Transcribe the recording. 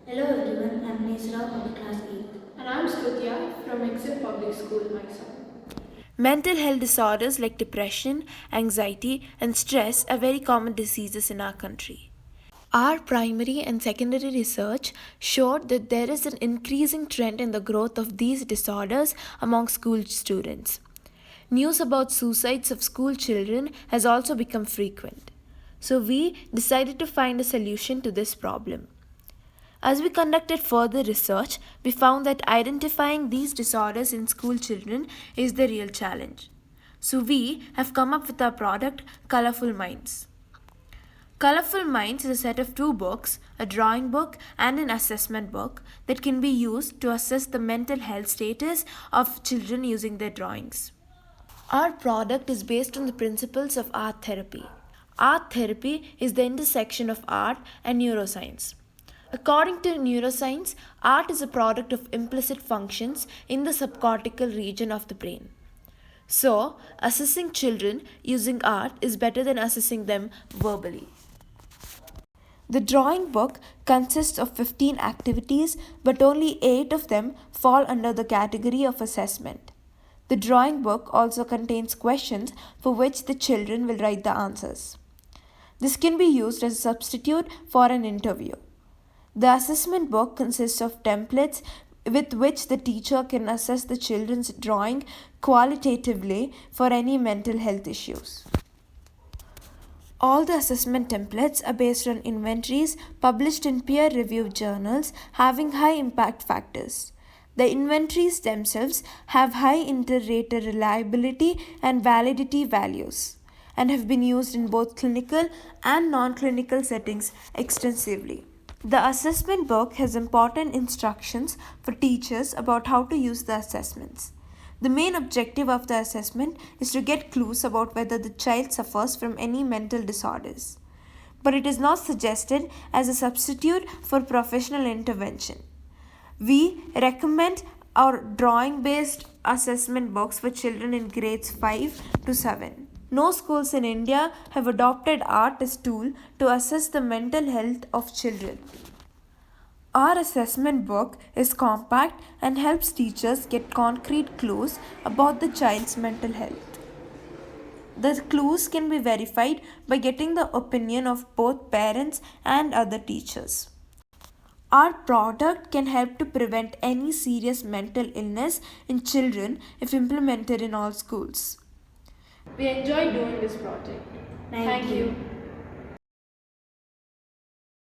Hello everyone, I'm Nesra of class 8. And I'm Srutya from Exit Public School, Mysore. Mental health disorders like depression, anxiety, and stress are very common diseases in our country. Our primary and secondary research showed that there is an increasing trend in the growth of these disorders among school students. News about suicides of school children has also become frequent. So we decided to find a solution to this problem. As we conducted further research, we found that identifying these disorders in school children is the real challenge. So we have come up with our product, Colourful Minds. Colourful Minds is a set of two books, a drawing book and an assessment book, that can be used to assess the mental health status of children using their drawings. Our product is based on the principles of art therapy. Art therapy is the intersection of art and neuroscience. According to neuroscience, art is a product of implicit functions in the subcortical region of the brain. So, assessing children using art is better than assessing them verbally. The drawing book consists of 15 activities, but only 8 of them fall under the category of assessment. The drawing book also contains questions for which the children will write the answers. This can be used as a substitute for an interview. The assessment book consists of templates with which the teacher can assess the children's drawing qualitatively for any mental health issues. All the assessment templates are based on inventories published in peer-reviewed journals having high impact factors. The inventories themselves have high inter-rater reliability and validity values and have been used in both clinical and non-clinical settings extensively. The assessment book has important instructions for teachers about how to use the assessments. The main objective of the assessment is to get clues about whether the child suffers from any mental disorders. But it is not suggested as a substitute for professional intervention. We recommend our drawing-based assessment books for children in grades 5 to 7. No schools in India have adopted art as a tool to assess the mental health of children. Our assessment book is compact and helps teachers get concrete clues about the child's mental health. The clues can be verified by getting the opinion of both parents and other teachers. Our product can help to prevent any serious mental illness in children if implemented in all schools. We enjoy doing this project. Thank you.